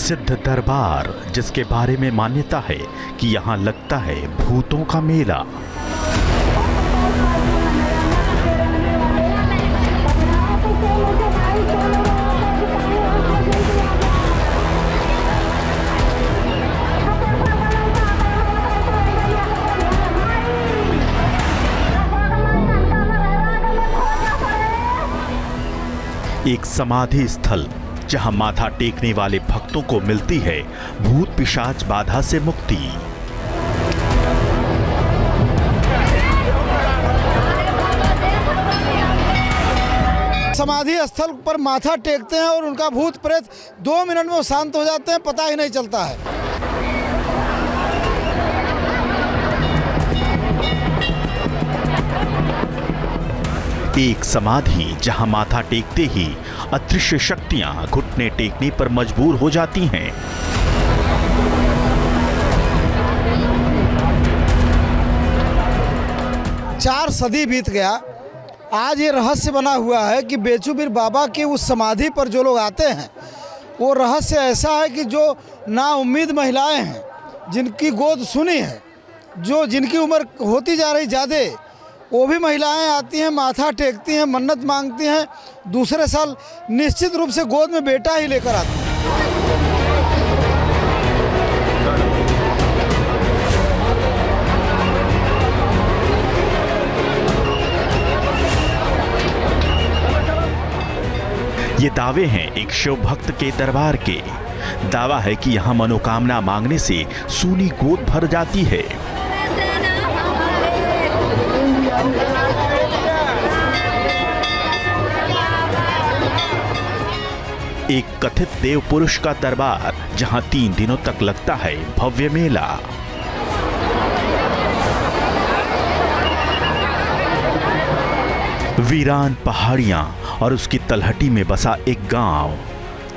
प्रसिद्ध दरबार, जिसके बारे में मान्यता है कि यहाँ लगता है भूतों का मेला। एक समाधि स्थल जहां माथा टेकने वाले भक्तों को मिलती है भूत पिशाच बाधा से मुक्ति। समाधि स्थल पर माथा टेकते हैं और उनका भूत प्रेत 2 मिनट में शांत हो जाते हैं, पता ही नहीं चलता है। एक समाधि जहां माथा टेकते ही अदृश्य शक्तियां घुटने टेकने पर मजबूर हो जाती हैं। चार सदी बीत गया, आज ये रहस्य बना हुआ है कि बेचूबीर बाबा की उस समाधि पर जो लोग आते हैं, वो रहस्य ऐसा है कि जो नाउम्मीद महिलाएं हैं, जिनकी गोद सुनी है, जो जिनकी उम्र होती जा रही ज़्यादा, वो भी महिलाएं आती हैं, माथा टेकती हैं, मन्नत मांगती हैं, दूसरे साल निश्चित रूप से गोद में बेटा ही लेकर आती हैं। ये दावे हैं एक शिव भक्त के दरबार के। दावा है कि यहाँ मनोकामना मांगने से सूनी गोद भर जाती है। एक कथित देव पुरुष का दरबार जहां 3 दिनों तक लगता है भव्य मेला। वीरान पहाड़ियां और उसकी तलहटी में बसा एक गांव,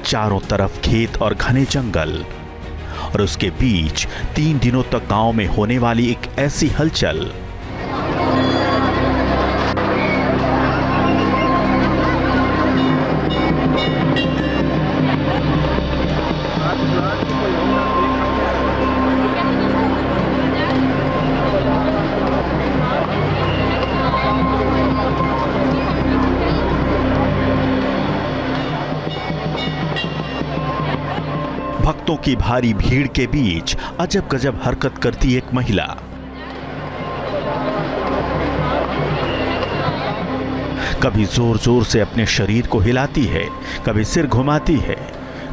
चारों तरफ खेत और घने जंगल, और उसके बीच 3 दिनों तक गांव में होने वाली एक ऐसी हलचल। भक्तों की भारी भीड़ के बीच अजब गजब हरकत करती एक महिला। कभी जोर जोर से अपने शरीर को हिलाती है, कभी सिर घुमाती है,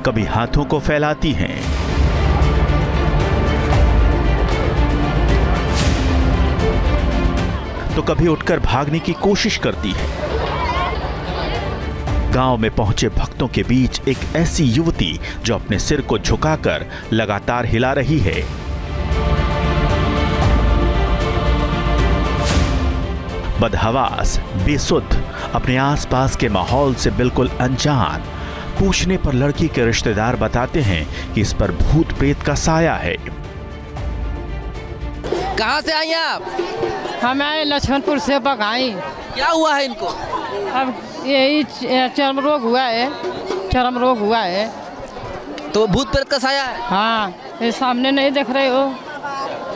कभी हाथों को फैलाती है। तो कभी उठकर भागने की कोशिश करती है। गांव में पहुंचे भक्तों के बीच एक ऐसी युवती जो अपने सिर को झुकाकर लगातार हिला रही है। बदहवास, बेसुध, अपने आसपास के माहौल से बिल्कुल अनजान, पूछने पर लड़की के रिश्तेदार बताते हैं कि इस पर भूत प्रेत का साया है। कहाँ से आई हैं आप? हम आए लक्ष्मणपुर से बघाई। क्या हुआ है इनको? अब यही चर्म रोग हुआ है, चर्म रोग हुआ है। तो भूत प्रेत का साया है? हाँ, ये सामने नहीं देख रहे हो?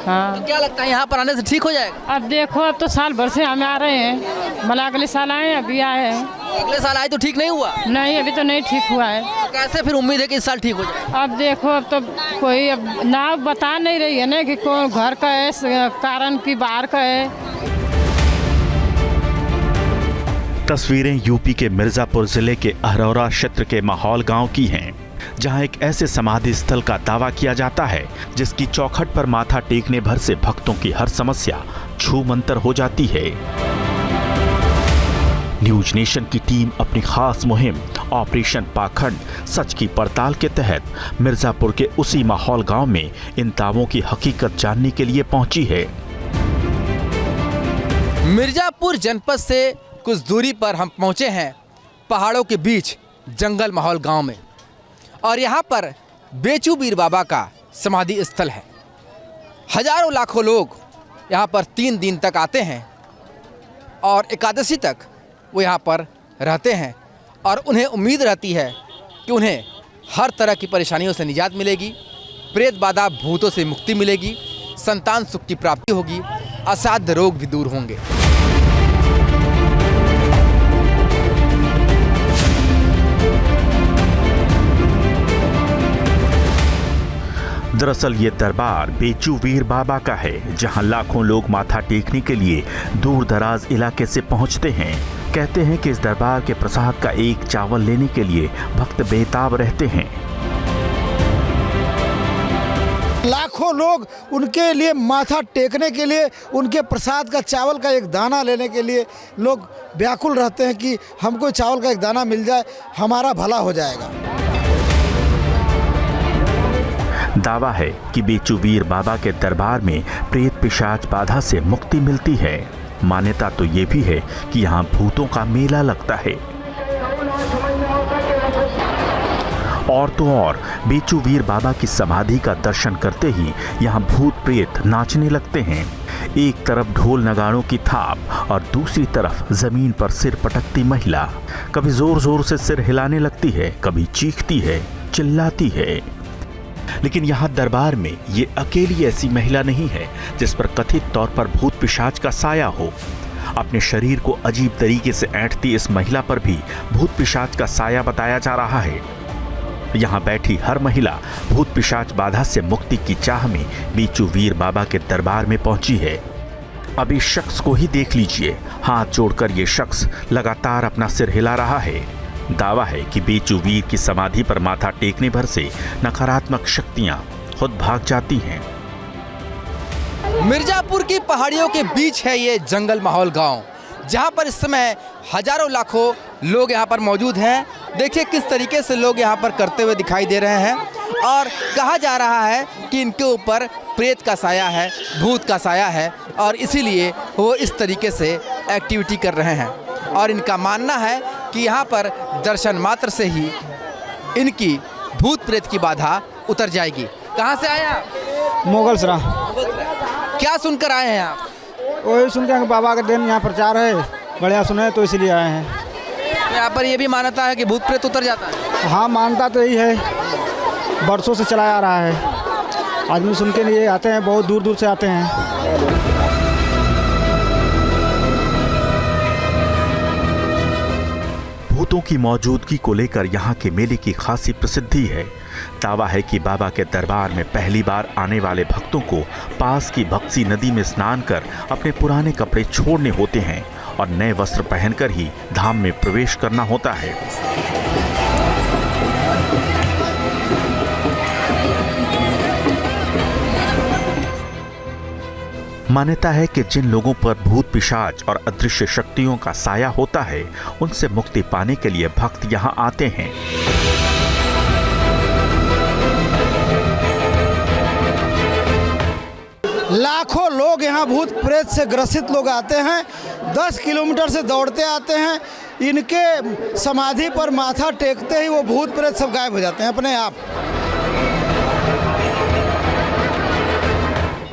हाँ। तो क्या लगता है यहाँ पर आने से ठीक हो जाएगा? अब देखो, अब तो साल भर से हम आ रहे हैं, मतलब अगले साल आए, अभी आए हैं। अगले साल आए तो ठीक नहीं हुआ? नहीं, अभी तो नहीं ठीक हुआ है। तो कैसे फिर उम्मीद है कि इस साल ठीक हो जाए? अब देखो, अब तो कोई अब ना बता नहीं रही है ना कि कौन घर का है, कारण की बाहर का है। तस्वीरें यूपी के मिर्जापुर जिले के अहरौरा क्षेत्र के माहौल गांव की हैं, जहां एक ऐसे समाधि स्थल का दावा किया जाता है जिसकी चौखट पर माथा टेकने भर से भक्तों की हर समस्या छूमंतर हो जाती है। न्यूज नेशन की टीम अपनी खास मुहिम ऑपरेशन पाखंड सच की पड़ताल के तहत मिर्जापुर के उसी माहौल गांव में इन दावों की हकीकत जानने के लिए पहुंची है। मिर्जापुर जनपद से कुछ दूरी पर हम पहुंचे हैं, पहाड़ों के बीच जंगल माहौल गांव में, और यहाँ पर बेचूबीर बाबा का समाधि स्थल है। हजारों लाखों लोग यहाँ पर 3 दिन तक आते हैं और एकादशी तक वो यहाँ पर रहते हैं, और उन्हें उम्मीद रहती है कि उन्हें हर तरह की परेशानियों से निजात मिलेगी, प्रेत बाधा भूतों से मुक्ति मिलेगी, संतान सुख की प्राप्ति होगी, असाध्य रोग भी दूर होंगे। दरअसल ये दरबार बेचू वीर बाबा का है, जहां लाखों लोग माथा टेकने के लिए दूर दराज इलाके से पहुंचते हैं। कहते हैं कि इस दरबार के प्रसाद का एक चावल लेने के लिए भक्त बेताब रहते हैं। लाखों लोग उनके लिए माथा टेकने के लिए, उनके प्रसाद का चावल का एक दाना लेने के लिए लोग व्याकुल रहते हैं कि हमको चावल का एक दाना मिल जाए, हमारा भला हो जाएगा। दावा है कि बेचू वीर बाबा के दरबार में प्रेत पिशाच बाधा से मुक्ति मिलती है। मान्यता तो ये भी है कि यहाँ भूतों का मेला लगता है। और तो और बेचू वीर बाबा की समाधि का दर्शन करते ही यहाँ भूत प्रेत नाचने लगते हैं। एक तरफ ढोल नगाड़ों की थाप और दूसरी तरफ जमीन पर सिर पटकती महिला कभी जोर जोर से सिर हिलाने लगती है, कभी चीखती है, चिल्लाती है। लेकिन यहाँ दरबार में ये अकेली ऐसी महिला नहीं है जिस पर कथित तौर पर भूत पिशाच का साया हो। अपने शरीर को अजीब तरीके से ऐंठती इस महिला पर भी भूत पिशाच का साया बताया जा रहा है। यहाँ बैठी हर महिला भूत पिशाच बाधा से मुक्ति की चाह में बेचू वीर बाबा के दरबार में पहुंची है। अब इस शख्स को ही देख लीजिए, हाथ जोड़कर ये शख्स लगातार अपना सिर हिला रहा है। दावा है कि बेचू वीर की समाधि पर माथा टेकने भर से नकारात्मक शक्तियां खुद भाग जाती हैं। मिर्जापुर की पहाड़ियों के बीच है ये जंगल माहौल गांव, जहां पर इस समय हजारों लाखों लोग यहां पर मौजूद हैं। देखिए किस तरीके से लोग यहां पर करते हुए दिखाई दे रहे हैं। और कहा जा रहा है कि इनके ऊपर प्रेत का साया है, भूत का साया है, और इसीलिए वो इस तरीके से एक्टिविटी कर रहे हैं। और इनका मानना है कि यहाँ पर दर्शन मात्र से ही इनकी भूत प्रेत की बाधा उतर जाएगी। कहाँ से आए आप? मुगलसरा। क्या सुनकर आए हैं आप? वही सुन के बाबा का दिन यहाँ प्रचार है, बढ़िया सुने तो इसलिए आए हैं। यहाँ पर ये भी मान्यता है कि भूत प्रेत उतर जाता है। हाँ, मानता तो यही है, बरसों से चला आ रहा है। आदमी सुन के लिए आते हैं, बहुत दूर दूर से आते हैं। भूतों की मौजूदगी को लेकर यहाँ के मेले की खासी प्रसिद्धि है। दावा है कि बाबा के दरबार में पहली बार आने वाले भक्तों को पास की भक्सी नदी में स्नान कर अपने पुराने कपड़े छोड़ने होते हैं और नए वस्त्र पहनकर ही धाम में प्रवेश करना होता है। मान्यता है कि जिन लोगों पर भूत पिशाच और अदृश्य शक्तियों का साया होता है, उनसे मुक्ति पाने के लिए भक्त यहाँ आते हैं। लाखों लोग यहाँ भूत प्रेत से ग्रसित लोग आते हैं, 10 किलोमीटर से दौड़ते आते हैं। इनके समाधि पर माथा टेकते ही वो भूत प्रेत सब गायब हो जाते हैं अपने आप।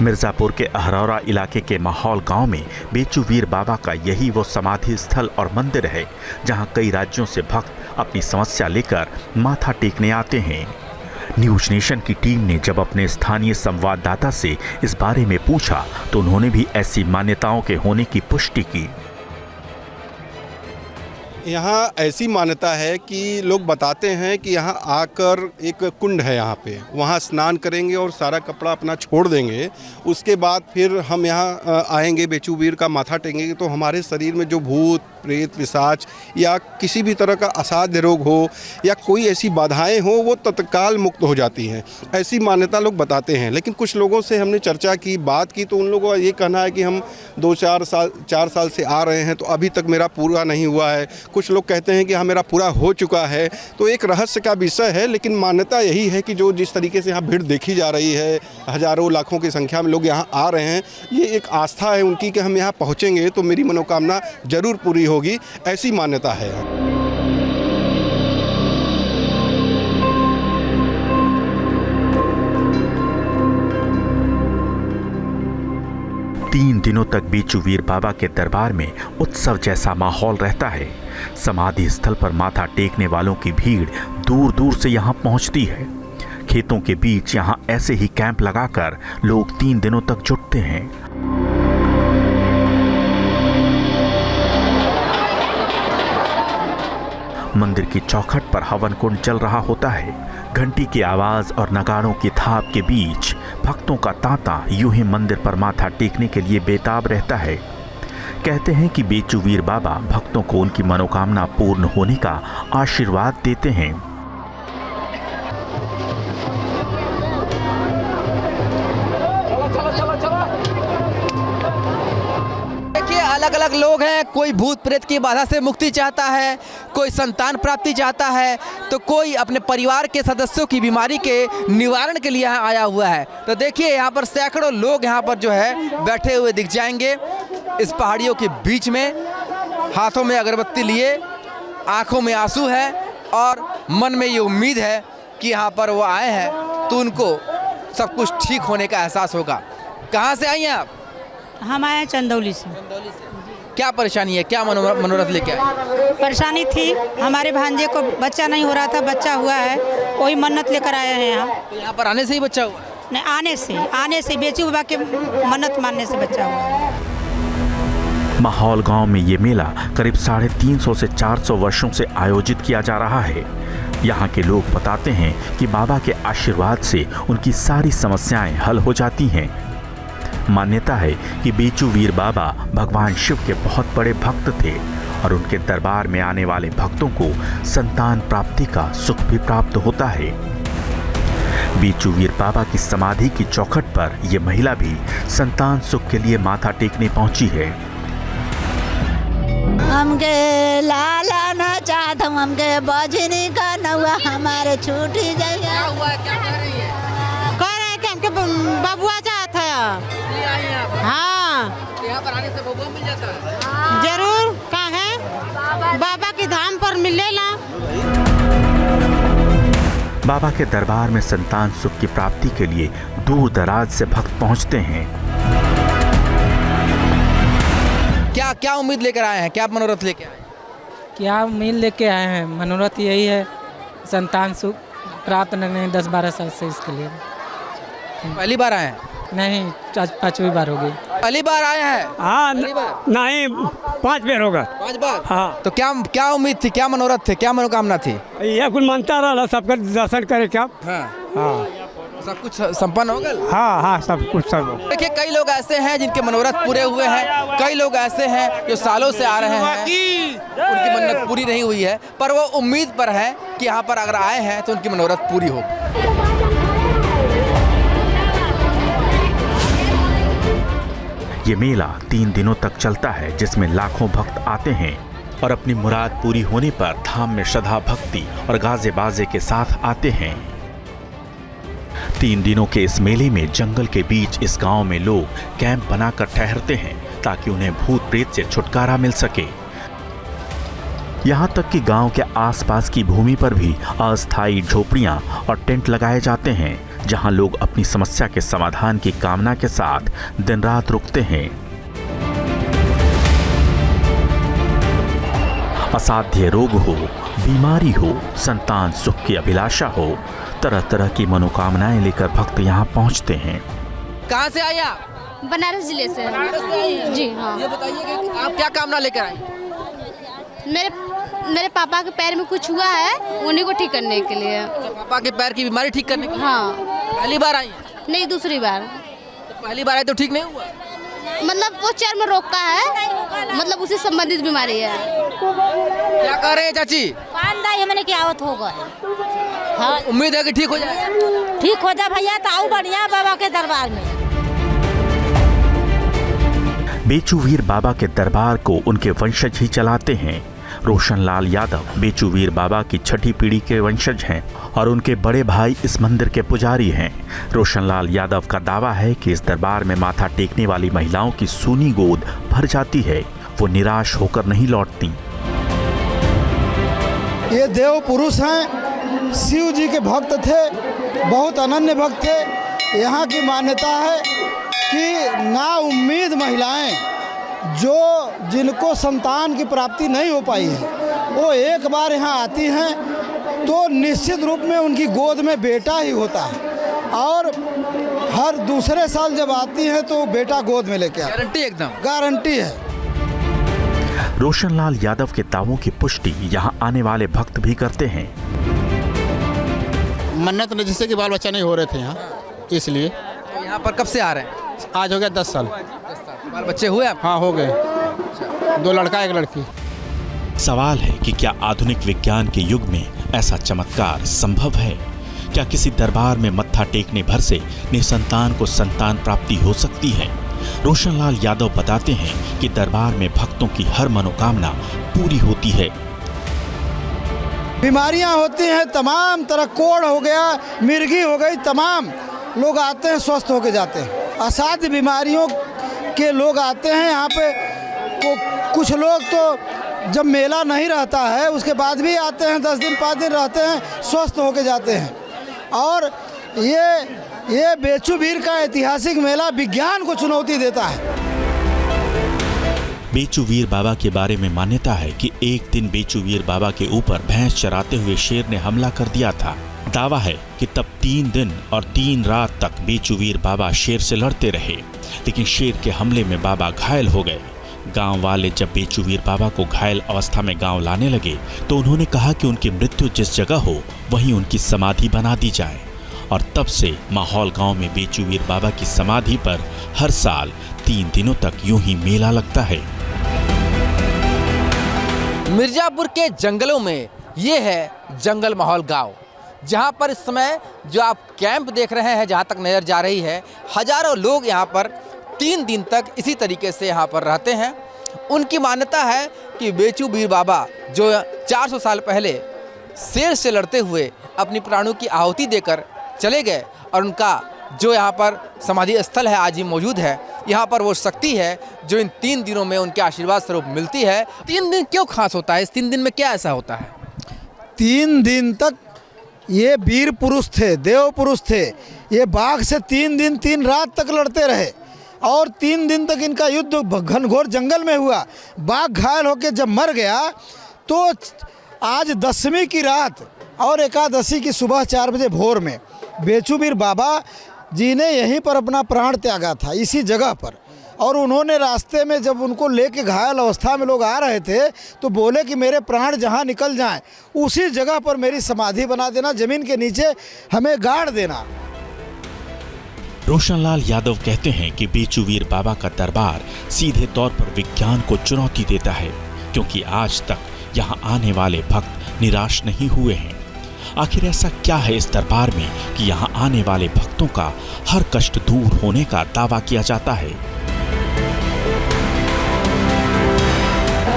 मिर्जापुर के अहरौरा इलाके के माहौल गांव में बेचू वीर बाबा का यही वो समाधि स्थल और मंदिर है, जहां कई राज्यों से भक्त अपनी समस्या लेकर माथा टेकने आते हैं। न्यूज नेशन की टीम ने जब अपने स्थानीय संवाददाता से इस बारे में पूछा तो उन्होंने भी ऐसी मान्यताओं के होने की पुष्टि की। यहाँ ऐसी मान्यता है कि लोग बताते हैं कि यहाँ आकर एक कुंड है यहाँ पे, वहाँ स्नान करेंगे और सारा कपड़ा अपना छोड़ देंगे। उसके बाद फिर हम यहाँ आएंगे, बेचू वीर का माथा टेकेंगे तो हमारे शरीर में जो भूत प्रेत पिशाच या किसी भी तरह का असाध्य रोग हो या कोई ऐसी बाधाएं हो वो तत्काल मुक्त हो जाती हैं। ऐसी मान्यता लोग बताते हैं। लेकिन कुछ लोगों से हमने चर्चा की, बात की, तो उन लोगों का ये कहना है कि हम 4 साल से आ रहे हैं तो अभी तक मेरा पूरा नहीं हुआ है। कुछ लोग कहते हैं कि हाँ मेरा पूरा हो चुका है। तो एक रहस्य का विषय है, लेकिन मान्यता यही है कि जो जिस तरीके से यहाँ भीड़ देखी जा रही है, हजारों लाखों की संख्या में लोग यहाँ आ रहे हैं, ये एक आस्था है उनकी कि हम यहाँ पहुँचेंगे तो मेरी मनोकामना जरूर पूरी होगी, ऐसी मान्यता है। 3 दिनों तक बेचूवीर बाबा के दरबार में उत्सव जैसा माहौल रहता है। समाधि स्थल पर माथा टेकने वालों की भीड़ दूर दूर से यहाँ पहुँचती है। खेतों के बीच यहाँ ऐसे ही कैंप लगाकर लोग 3 दिनों तक जुटते हैं। मंदिर की चौखट पर हवन कुंड चल रहा होता है। घंटी की आवाज और नगाड़ों की थाप के बीच भक्तों का तांता यूं ही मंदिर पर माथा टेकने के लिए बेताब रहता है। कहते हैं कि बेचूवीर बाबा भक्तों को उनकी मनोकामना पूर्ण होने का आशीर्वाद देते हैं। अलग अलग लोग हैं, कोई भूत प्रेत की बाधा से मुक्ति चाहता है, कोई संतान प्राप्ति चाहता है, तो कोई अपने परिवार के सदस्यों की बीमारी के निवारण के लिए यहाँ आया हुआ है। तो देखिए यहाँ पर सैकड़ों लोग यहाँ पर जो है बैठे हुए दिख जाएंगे इस पहाड़ियों के बीच में, हाथों में अगरबत्ती लिए, आंखों में आंसू है और मन में ये उम्मीद है कि यहाँ पर वो आए हैं तो उनको सब कुछ ठीक होने का एहसास होगा। कहाँ से आई हैं आप? हम आए हैं चंदौली से। क्या परेशानी है, क्या मनोरथ लेके आए? परेशानी थी, हमारे भांजे को बच्चा नहीं हो रहा था, बच्चा हुआ है, वही मन्नत लेकर आए हैं यहाँ। तो यहाँ पर आने से ही बच्चा हुआ? नहीं, आने से बेचू बाबा के मन्नत मानने से बच्चा हुआ। माहौल गांव में ये मेला करीब 350 से 400 वर्षों से आयोजित किया जा रहा है। यहाँ के लोग बताते हैं कि बाबा के आशीर्वाद से उनकी सारी समस्याएं हल हो जाती हैं। मान्यता है कि बेचूवीर बाबा भगवान शिव के बहुत बड़े भक्त थे और उनके दरबार में आने वाले भक्तों को संतान प्राप्ति का सुख भी प्राप्त होता है। बेचूवीर बाबा की समाधि की चौखट पर यह महिला भी संतान सुख के लिए माथा टेकने पहुंची है। हमके लाला ना चाहत हम, हमके बजनी का नौआ हमारे छूटी जाइए। क्या हुआ है, क्या कह रही है? कह रहे हैं कि हमके बबुआ चाहत है। हाँ, यहाँ पर आने से बबुआ मिल जाता है? जरूर, कहाँ है? बाबा के धाम पर मिलेला। बाबा के दरबार में संतान सुख की प्राप्ति के लिए दूर दराज से भक्त पहुंचते हैं। क्या क्या उम्मीद लेकर आए हैं, क्या मनोरथ लेके आए हैं? क्या उम्मीद लेके आए हैं? मनोरथ यही है संतान सुख प्राप्त नहीं 10-12 साल से इसके लिए। पहली बार आए हैं? नहीं, 5वीं बार हो गई। पहली बार आए हैं? हाँ, नहीं 5 बार होगा। 5 बार? हाँ। तो क्या क्या उम्मीद थी, क्या मनोरथ थे, क्या मनोकामना थी? यह कुछ मानता रहा सबका दर्शन करे क्या। हाँ। हाँ, सब कुछ संपन्न हो गया? हाँ हाँ, सब कुछ सब। देखिए कई लोग ऐसे हैं जिनके मनोरथ पूरे हुए हैं, कई लोग ऐसे हैं जो सालों से आ रहे हैं, उनकी मन्नत पूरी नहीं हुई है, पर वो उम्मीद पर है कि यहाँ पर अगर आए हैं तो उनकी मनोरथ पूरी होगी। ये मेला 3 दिनों तक चलता है, जिसमें लाखों भक्त आते हैं और अपनी मुराद पूरी होने पर धाम में श्रद्धा भक्ति और गाजे बाजे के साथ आते हैं। 3 दिनों के इस मेले में जंगल के बीच इस गांव में लोग कैंप बनाकर ठहरते हैं ताकि उन्हें भूत प्रेत से छुटकारा मिल सके। यहाँ तक कि गांव के आसपास की भूमि पर भी अस्थायी झोपड़ियाँ और टेंट लगाए जाते हैं, जहां लोग अपनी समस्या के समाधान की कामना के साथ दिन रात रुकते हैं। असाध्य रोग हो, बीमारी हो, संतान सुख की अभिलाषा हो, तरह तरह की मनोकामनाएं लेकर भक्त यहाँ पहुँचते हैं। कहाँ से आए आप? बनारस जिले से। जी हाँ। ये बताइए कि आप क्या कामना लेकर आए? मेरे पापा के पैर में कुछ हुआ है, उन्हीं को ठीक करने के लिए। पापा के पैर की बीमारी ठीक करने के लिए? हाँ। पहली बार आई? नहीं, दूसरी बार। तो पहली बार आई तो ठीक नहीं हुआ? मतलब वो चर्म रोग का है, मतलब उसी संबंधित बीमारी है। क्या कह रहे हैं चाची? मैंने क्या होगा। हाँ, उम्मीद है कि ठीक हो जाएगा। ठीक हो जा भैया, तो आओ बढ़िया बाबा के दरबार में। बेचूवीर बाबा के दरबार को उनके वंशज ही चलाते हैं। रोशनलाल यादव बेचूवीर बाबा की 6ठी पीढ़ी के वंशज हैं और उनके बड़े भाई इस मंदिर के पुजारी हैं। रोशनलाल यादव का दावा है कि इस दरबार में माथा टेकने वाली महिलाओं की सूनी गोद भर जाती है, वो निराश होकर नहीं लौटती। ये देव पुरुष हैं, शिव जी के भक्त थे, बहुत अनन्य भक्त थे। यहाँ की मान्यता है कि नाउम्मीद महिलाएं जो जिनको संतान की प्राप्ति नहीं हो पाई है, वो एक बार यहाँ आती हैं तो निश्चित रूप में उनकी गोद में बेटा ही होता है, और हर दूसरे साल जब आती हैं तो बेटा गोद में लेके आती है। गारंटी एकदम गारंटी है। रोशनलाल यादव के दावों की पुष्टि यहाँ आने वाले भक्त भी करते हैं। मन्नत ने जिससे कि बाल बच्चा नहीं हो रहे थे यहाँ, इसलिए तो यहाँ पर कब से आ रहे हैं? आज हो गया 10 साल। बाल बच्चे हुए आप? हाँ हो गए, 2 लड़का 1 लड़की। सवाल है कि क्या आधुनिक विज्ञान के युग में ऐसा चमत्कार संभव है? क्या किसी दरबार में मत्था टेकने भर से निसंतान को संतान प्राप्ति हो सकती है? रोशनलाल यादव बताते हैं कि दरबार में भक्तों की हर मनोकामना पूरी होती है। बीमारियां होती हैं तमाम तरह, कोढ़ हो गया, मिर्गी हो गई, तमाम लोग आते हैं, स्वस्थ होके जाते हैं। असाध्य बीमारियों के लोग आते हैं यहाँ पे। कुछ लोग तो जब मेला नहीं रहता है उसके बाद भी आते हैं, 10 दिन 5 दिन रहते हैं, स्वस्थ होके जाते हैं। और ये बेचूबीर का ऐतिहासिक मेला विज्ञान को चुनौती देता है। बेचूवीर बाबा के बारे में मान्यता है कि एक दिन बेचूवीर बाबा के ऊपर भैंस चराते हुए शेर ने हमला कर दिया था। दावा है कि तब 3 दिन और 3 रात तक बेचूवीर बाबा शेर से लड़ते रहे, लेकिन शेर के हमले में बाबा घायल हो गए। गांव वाले जब बेचूवीर बाबा को घायल अवस्था में गांव लाने लगे तो उन्होंने कहा कि उनकी मृत्यु जिस जगह हो वहीं उनकी समाधि बना दी जाए, और तब से माहौल गांव में बेचूवीर बाबा की समाधि पर हर साल 3 दिनों तक यूं ही मेला लगता है। मिर्जापुर के जंगलों में ये है जंगल माहौल गांव, जहां पर इस समय जो आप कैंप देख रहे हैं, जहां तक नजर जा रही है, हजारों लोग यहां पर 3 दिन तक इसी तरीके से यहाँ पर रहते हैं। उनकी मान्यता है कि बेचूबीर बाबा जो 400 साल पहले शेर से लड़ते हुए अपनी प्राणों की आहुति देकर चले गए, और उनका जो यहाँ पर समाधि स्थल है आज भी मौजूद है। यहाँ पर वो शक्ति है जो इन 3 दिनों में उनके आशीर्वाद स्वरूप मिलती है। 3 दिन क्यों खास होता है? इस 3 दिन में क्या ऐसा होता है? 3 दिन तक ये वीर पुरुष थे, देव पुरुष थे, ये बाघ से 3 दिन 3 रात तक लड़ते रहे, और 3 दिन तक इनका युद्ध घनघोर जंगल में हुआ। बाघ घायल होकर जब मर गया तो आज 10वीं की रात और एकादशी की सुबह 4 बजे भोर में बेचूबीर बाबा जी ने यहीं पर अपना प्राण त्यागा था, इसी जगह पर। और उन्होंने रास्ते में जब उनको लेके घायल अवस्था में लोग आ रहे थे तो बोले कि मेरे प्राण जहाँ निकल जाएं उसी जगह पर मेरी समाधि बना देना, ज़मीन के नीचे हमें गाड़ देना। रोशनलाल यादव कहते हैं कि बेचूवीर बाबा का दरबार सीधे तौर पर विज्ञान को चुनौती देता है, क्योंकि आज तक यहाँ आने वाले भक्त निराश नहीं हुए हैं। आखिर ऐसा क्या है इस दरबार में कि यहाँ आने वाले भक्तों का हर कष्ट दूर होने का दावा किया जाता है?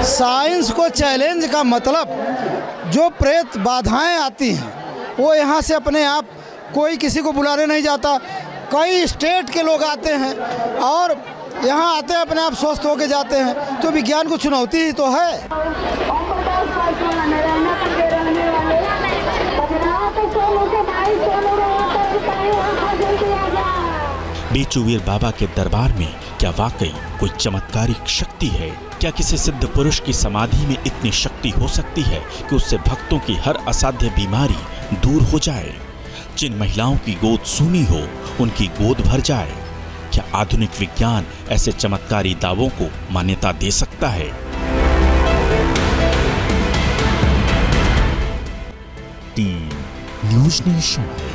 साइंस को चैलेंज का मतलब जो प्रेत बाधाएं आती हैं वो यहाँ से अपने आप, कोई किसी को बुलाने नहीं जाता। कई स्टेट के लोग आते हैं और यहाँ आते हैं, अपने आप स्वस्थ होके जाते हैं। तो विज्ञान को चुनौती ही तो है। बेचूवीर बाबा के दरबार में क्या वाकई कोई चमत्कारिक शक्ति है? क्या किसी सिद्ध पुरुष की समाधि में इतनी शक्ति हो सकती है कि उससे भक्तों की हर असाध्य बीमारी दूर हो जाए? जिन महिलाओं की गोद सूनी हो उनकी गोद भर जाए? क्या आधुनिक विज्ञान ऐसे चमत्कारी दावों को मान्यता दे सकता है? Team news nation.